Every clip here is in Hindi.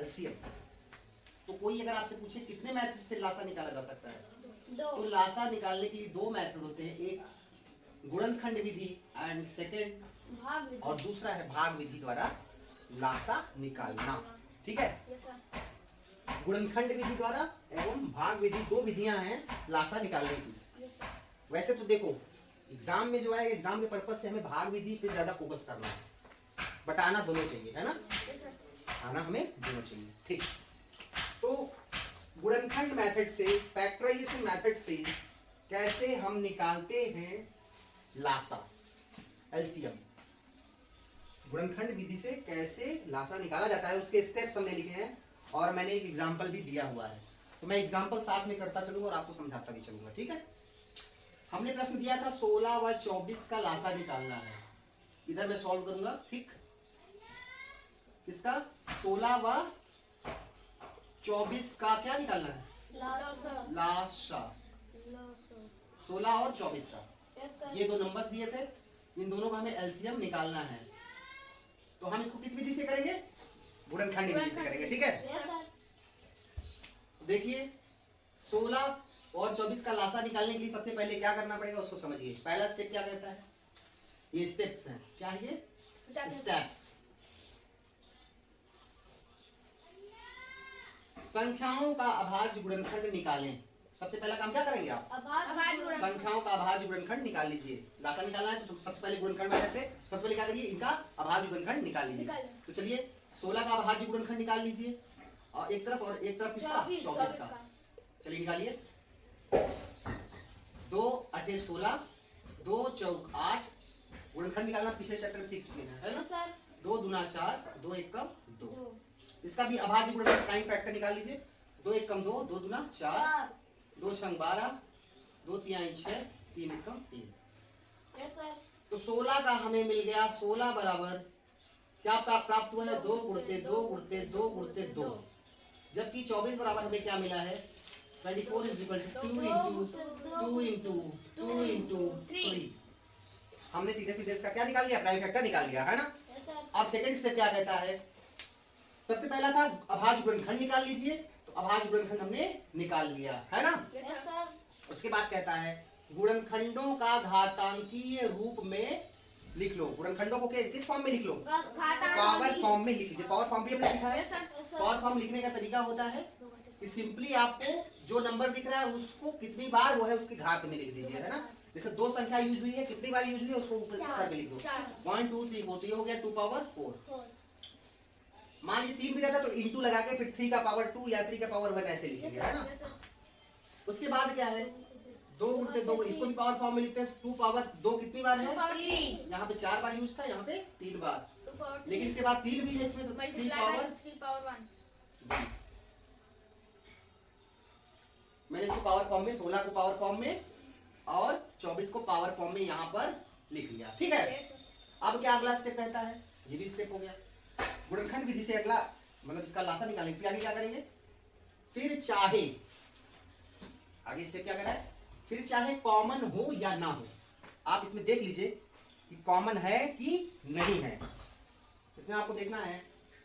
एलसीएम। तो कोई अगर आपसे पूछे कितने मेथड से लासा निकाला जा सकता है, तो लासा निकालने के लिए दो मेथड होते हैं, एक गुणनखंड विधि एंड सेकंड और दूसरा है भाग विधि द्वारा लासा निकालना। ठीक है, गुणनखंड विधि द्वारा एवं भाग विधि, दो विधियां हैं लासा निकालने की। वैसे तो देखो एग्जाम में जो है, एग्जाम के पर्पज से हमें भाग विधि पे ज्यादा फोकस करना है, बट आना दोनों चाहिए, है ना? आना हमें दोनों चाहिए। ठीक, तो गुणनखंड मेथड से, फैक्टराइजेशन मेथड से कैसे हम निकालते हैं लासा, एलसीएम। गुणनखंड विधि से कैसे लासा निकाला जाता है उसके स्टेप्स हमने लिखे हैं और मैंने एक एग्जांपल भी दिया हुआ है, तो मैं एग्जांपल साथ में करता चलूंगा और आपको समझाता भी चलूंगा। ठीक है, हमने प्रश्न दिया था 16 व 24 का लासा निकालना है, इधर मैं सॉल्व करूंगा। ठीक, किसका? 16 व 24 का क्या निकालना है? लासा। 16 और 24 का, ये दो नंबर्स दिए थे, इन दोनों का हमें एलसीएम निकालना है। तो हम इसको किस विधि से करेंगे? गुणनखंड विधि से करेंगे। ठीक है, देखिए 16 और 24 का लासा निकालने के लिए सबसे पहले क्या करना पड़ेगा उसको समझिए। पहला स्टेप क्या कहता है? ये स्टेप्स हैं, क्या है ये? स्टेप्स। संख्याओं का अभाज्य गुणनखंड निकालें। सबसे पहला काम क्या करेंगे आप? संख्याओं का अभाज्य गुणनखंड निकाल लीजिए। लासा निकालना है तो सबसे पहले गुणनखंड मेथड से सबसे पहले क्या करिए? इनका अभाज्य गुणनखंड निकाल लीजिए। तो चलिए 16 का अभाज्य गुणनखंड निकाल लीजिए, और एक तरफ किसका? 24 का। चलिए निकालिए। 2 8 16, 2 चौक 8, गुणनखंड निकालना पिछले चैप्टर में सीख चुके हैं, है ना? 2 दूना 4, 2 1 कम 2। इसका भी अभाज्य गुणनखंड टाइम फैक्टर निकाल लीजिए। 2 1 कम 2, 2 दूना 4, 2 छंग 12, 2 तिहाई 6, 3 1 कम 3। तो 16 का हमें मिल गया 16 बराबर क्या प्राप्त हुआ है? 2 गुणते 2 गुणते 2 गुणते 2। जबकि 24 बराबर हमें क्या मिला है? 24 is equal to 2 into 3। हमने सीधे सीधे इसका क्या निकाल लिया? प्राइम फैक्टर निकाल लिया, है ना? अब सेकंड स्टेप क्या कहता है? सबसे पहला था अभाज्य गुणनखंड निकाल लीजिए, तो अभाज्य गुणनखंड हमने निकाल लिया, है ना? उसके बाद कहता है गुणनखंडों का घातांकीय रूप में लिख लो। गुणनखंडों को किस फॉर्म में लिख लो? पावर फॉर्म में लिख लीजिए। पावर फॉर्म भी हमने लिखा है। पावर फॉर्म लिखने का तरीका होता है कि सिंपली आपको जो नंबर दिख रहा है उसको कितनी बार वो है उसकी घात में लिख दीजिए, है ना? जैसे 2 संख्या यूज हुई है, कितनी बार यूज हुई है उसको ऊपर से लिख दो। 1 2 3 4, हो गया 2 पावर 4। मान लीजिए 3 भी रहता तो इंटू लगा के फिर 3 का पावर 2 या 3 का पावर 1 ऐसे लिखेंगे, है ना? उसके बाद क्या है? 2 गुणते 2, इसको भी पावर फॉर्म में लिखते हैं। 2 पावर 2 कितनी बार है? यहाँ पे 4 बार यूज था, यहाँ पे 3 बार, लेकिन इसके बाद 3 भी है इसमें, तो 3 पावर 1। मैंने इसको पावर फॉर्म में, 16 को पावर फॉर्म में और 24 को पावर फॉर्म में यहाँ पर लिख लिया। ठीक है, अब क्या अगला स्टेप कहता है? ये भी स्टेप हो गया। गुणनखंड विधि से अगला मतलब इसका लासा निकालेंगे। फिर आगे क्या करेंगे? फिर चाहे, आगे स्टेप क्या कर रहा है? फिर चाहे कॉमन हो या ना हो, आप इसमें देख लीजिए कि कॉमन है कि नहीं है। इसमें आपको देखना है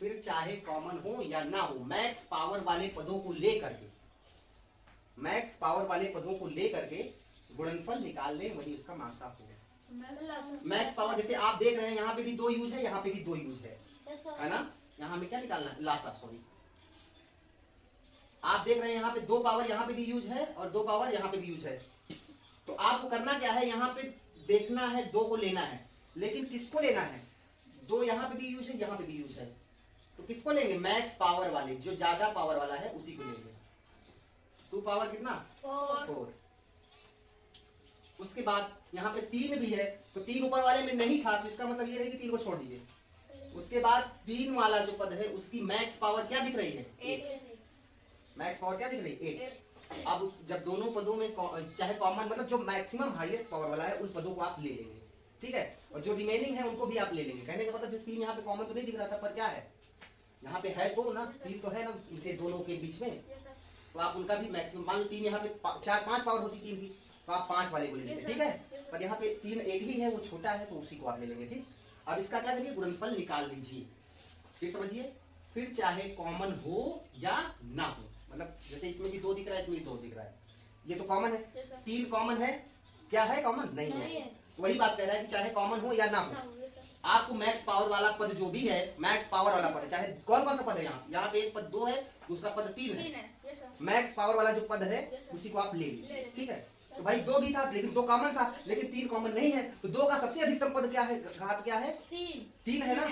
फिर चाहे कॉमन हो या ना हो, मैक्स पावर वाले पदों को लेकर के, मैक्स पावर वाले पदों को लेकर के गुणनफल निकाल लें, वही उसका मासा हो। मैक्स पावर जैसे आप देख रहे हैं यहाँ पे भी 2 यूज है, यहाँ पे भी 2 यूज है ना? यहाँ में क्या निकालना है? लासा, सॉरी। आप देख रहे हैं यहाँ पे 2 पावर यहाँ पे भी यूज है और 2 पावर यहाँ पे भी यूज है। तो आपको करना क्या है? यहाँ पे देखना है, 2 को लेना है, लेकिन किसको लेना है? 2 यहाँ पे भी यूज है, यहाँ पे भी यूज है, तो किसको लेंगे? मैक्स पावर वाले, जो ज्यादा पावर वाला है उसी को लेंगे। 2 पावर कितना? 4। उसके बाद यहाँ पे 3 भी है, तो 3 ऊपर वाले में नहीं था, तो इसका मतलब ये नहीं कि 3 को छोड़ दीजिए। उसके बाद 3 वाला जो पद है उसकी मैक्स पावर क्या दिख रही है? 8। मैक्स पावर क्या दिख रही है? 8। अब जब दोनों पदों में चाहे कॉमन मतलब जो मैक्सिमम हाईएस्ट पावर वाला है उन पदों को आप ले लेंगे, ठीक है? और जो रिमेनिंग है उनको भी आप ले लेंगे। कहने का मतलब 3 यहाँ पे कॉमन तो नहीं दिख रहा था, पर क्या है यहाँ पे है तो ना, 3 तो है ना इनके दोनों के बीच में, तो आप उनका भी मैक्सिमम, मान लो 3 यहाँ पे 4 5 पावर होती 3 की, तो आप 5 वाले को ले लेंगे, ठीक है? पर यहाँ पे 3 एक ही है, वो छोटा है, तो उसी को आप ले लेंगे, ठीक? अब इसका क्या करिए? गुणनफल निकाल लीजिए। फिर समझिए, फिर चाहे कॉमन हो या ना हो, मतलब जैसे इसमें भी 2 दिख रहा है, इसमें भी 2 दिख रहा है, ये तो कॉमन है, 3 कॉमन है, क्या है कॉमन नहीं है, वही बात कह रहा है कि चाहे कॉमन हो या ना हो, आपको मैक्स पावर वाला पद जो भी है, मैक्स पावर वाला पद है, चाहे कौन कौन सा पद है, यहाँ पे एक पद 2 है, दूसरा पद 3 है, मैक्स पावर वाला जो पद है उसी को आप ले लीजिए, ठीक है। तो भाई 2 भी था लेकिन 2 कॉमन था, लेकिन 3 कॉमन नहीं है, तो 2 का सबसे अधिकतम पद क्या है, घात क्या है, 3 है ना,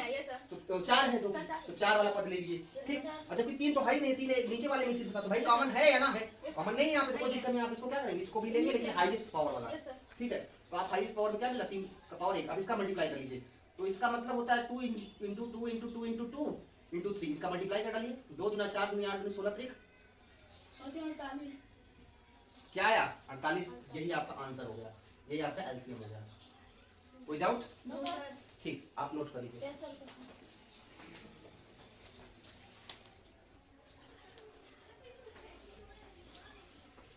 तो 4 है, 2 तो 4 वाला पद ले लीजिए, ठीक। और जबकि 3 तो है ही नहीं, 3 नीचे वाले में सिर्फ था, तो भाई कॉमन है या ना है, कॉमन नहीं है, यहाँ पे कोई दिक्कत नहीं, आप इसको क्या करेंगे, इसको भी लेंगे लेकिन हाईएस्ट पावर वाला, ठीक है। तो आप हाईएस्ट पावर में क्या मिला, 3 का पावर 1, अब इसका मल्टीप्लाई कर लीजिए, तो इसका मतलब होता है 2 इंटू 2 इंटू 2 इंटू 2 इंटू 3, इसका मल्टीप्लाई कर डालिए, 2 दूना 4 दूनी 8 दूनी 16 त्रिक क्या आया 48, यही आपका आंसर हो गया, यही आपका एलसीएम हो गया, कोई डाउट, ठीक, आप नोट कर लीजिए।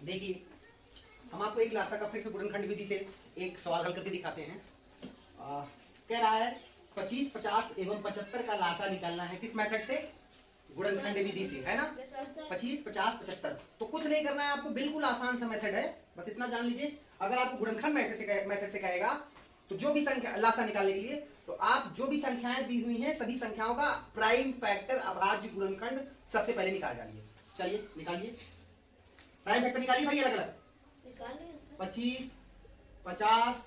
देखिए हम आपको एक लासा का फिर से गुणनखंड विधि से एक सवाल हल करके दिखाते हैं। कह रहा है 25, 50 एवं 75 का लासा निकालना है, किस मेथड से, गुणनखंड विधि से, है ना, 25, 50, 75, तो कुछ नहीं करना है आपको, बिल्कुल आसान सा मेथड है, बस इतना जान लीजिए। अगर आपको गुणनखंड मेथड से कहेगा तो जो भी संख्या लासा निकालने के लिए, तो आप जो भी संख्याएं दी हुई हैं सभी संख्याओं का प्राइम फैक्टर अभाज्य गुणनखंड सबसे पहले निकाल डालिए। चलिए निकालिए, प्राइम फैक्टर निकालिए भाई, अलग अलग 25, 50,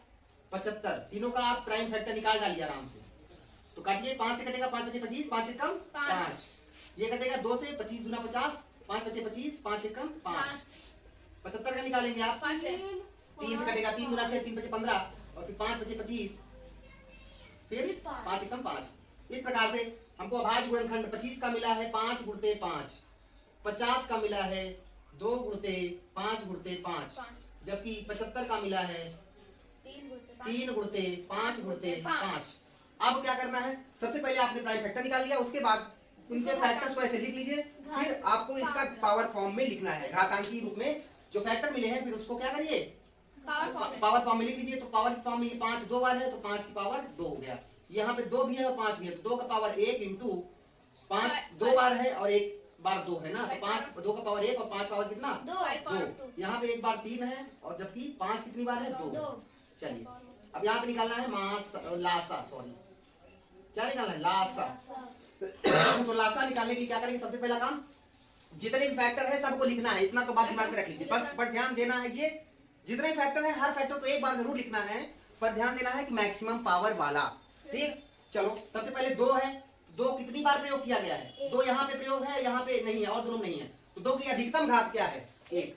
75 तीनों का आप प्राइम फैक्टर निकाल डालिए आराम से। तो काटिए, 5 से कटेगा 5 बचे 25, 5 से कम 5, ये कटेगा 2 से, 25 दूना 50, 5 बचे 25, 5 से कम 5, 75 का निकालेंगे आप, 3 से कटेगा 3 दूना 6, 3 बचे 15 और फिर 5 बचे 25, फिर 5 से कम 5। इस प्रकार से हमको अभाज्य गुणनखंड 25 का मिला है 5 गुणते 5, 50 का मिला है 2 गुणते 5 गुणते 5, जबकि 75 का मिला है 3 गुणते 5 गुणते 5। अब क्या करना है, सबसे पहले आपने प्राइम फैक्टर निकाल लिया, उसके बाद इनके फैक्टर्स को ऐसे लिख लीजिए, फिर आपको इसका पावर फॉर्म में लिखना है, घातांकी रूप में जो फैक्टर मिले हैं फिर उसको क्या करिए, पावर फॉर्म में लिख लीजिए। तो पावर फॉर्म में 5 2 बार है तो 5 की पावर 2 हो गया, यहाँ पे 2 भी है और 5 भी है, तो 2 का पावर 1 इंटू 5 2 बार है और 1 बार 2 है ना, तो 5 2 का पावर 1 और 5 पावर कितना 2, यहाँ पे 1 बार 3 है और जबकि 5 कितनी बार है 2। चलिए अब यहाँ पे निकालना है लासा, सॉरी क्या निकालना है, लासा। तो लासा निकालने के लिए क्या करेंगे, सबसे पहला काम जितने भी फैक्टर है सबको लिखना है, इतना तो बात दिमाग में रख लीजिए, पर ध्यान देना है ये जितने फैक्टर है हर फैक्टर को एक बार जरूर लिखना है, पर ध्यान देना है कि मैक्सिमम पावर वाला, ठीक। चलो सबसे पहले 2 है, 2 कितनी बार प्रयोग किया गया है, 2 यहाँ पे प्रयोग है, यहाँ पे नहीं है और दोनों नहीं है, तो 2 की अधिकतम घात क्या है 1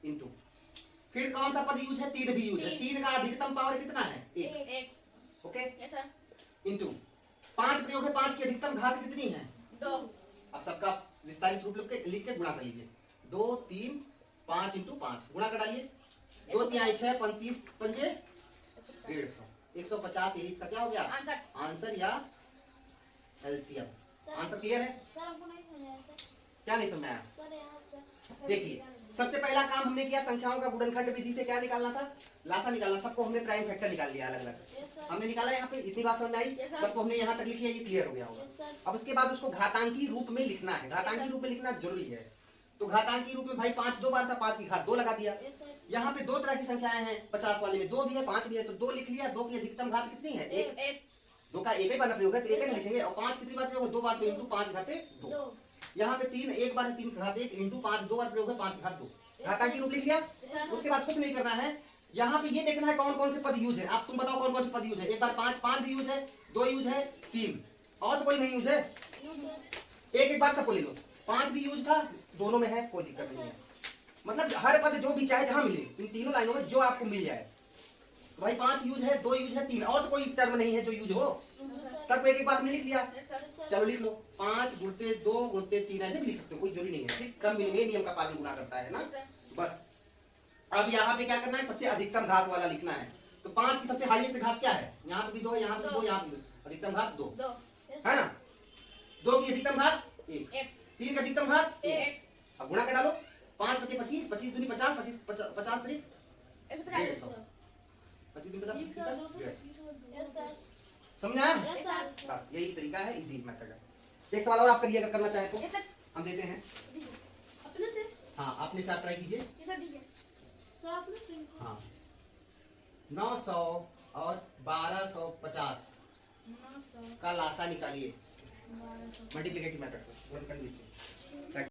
इंटू, फिर कौन सा पद यूज है, 3 भी यूज है, 3 का अधिकतम पावर कितना है 1, ओके, इंटू 5 प्रयोग है, 5 की अधिकतम घात कितनी है 2। अब सबका विस्तारित रूप लिख के गुणा कर लीजिए, 2 3 5 इंटू 5 गुणा कर डालिए, 2 3 6 35 पंजे 150, 150 यही इसका क्या हो गया आंसर या एलसीएम। आंसर क्लियर है, क्या नहीं समझ आया, देखिए सबसे पहला काम हमने किया संख्याओं का गुणनखंड विधि से क्या निकालना था, लासा निकालना, सबको हमने प्राइम फैक्टर निकाल लिया अलग अलग, हमने निकाला यहाँ पे, इतनी बात समझ आई, सबको हमने यहाँ तक लिख लिया, ये क्लियर हो गया होगा। अब उसके बाद उसको घातांकी रूप में लिखना है, घातांकी रूप में लिखना जरूरी है, तो घातांकी रूप में भाई 5 2 बार था, 5 की घात 2 लगा दिया, यहाँ पे 2 तरह की संख्याएं हैं, 50 वाले में 2 भी है 5 भी है, तो 2 लिख लिया, 2 की अधिकतम घात कितनी है 1, 2 का एक ही बार प्रयोग है तो एक ही लिखेंगे, और 5 कितनी बार प्रयोग है 2 बार, तो इंटू 5 घाते 2, यहाँ पे 3 एक बार 3 घात 1 इंटू 5 2 बार प्रयोग है 5 घात 2, घातांकी रूप लिख लिया। उसके बाद कुछ नहीं करना है, यहाँ पे ये देखना है कौन कौन से पद यूज है, आप तुम बताओ कौन कौन से पद यूज है, एक बार 5 भी यूज है, 2 यूज है, 3 और तो कोई नहीं यूज है, एक बार सबको ले लो, 5 भी यूज था, दोनों में है कोई दिक्कत नहीं है, मतलब हर पद जो भी चाहे जहां मिले इन तीनों लाइनों में जो आपको मिल जाए, तो भाई 5 यूज है, 2 यूज है, 3 और तो कोई टर्म नहीं है जो यूज हो, सबको एक बार में लिख लिया। चलो लिख लो 5 गुणते 2 गुणते 3 ऐसे भी लिख सकते हो, कोई जरूरी नहीं है, ठीक, क्रम मिलेंगे नियम का पालन गुणा करता है ना, बस। अब यहाँ पे क्या करना है, सबसे अधिकतम घात वाला लिखना है, तो 5 की सबसे हाईएस्ट घात क्या है, यहाँ पे भी 2 है, यहाँ पे 2, यहाँ पे 2, अधिकतम घात 2 है ना, 2 की अधिकतम घात 1, 3 की अधिकतम घात 1, अब गुणा कर डालो, 5 बचे 25, 25 दूनी 50, 50 50 3 150, 25 दूनी 50 समझ आया, बस यही तरीका है, इजी मेथड है। एक सवाल और आप करिए अगर करना चाहे तो। ये सर हम देते हैं। अपने से हाँ अपने से आप ट्राई कीजिए। ये सर दीजिए सर अपने से हाँ 900 और 1250 900 का लासा निकालिए 1200 मल्टीप्लिकेटिव मेथड से। 1 कर दीजिए।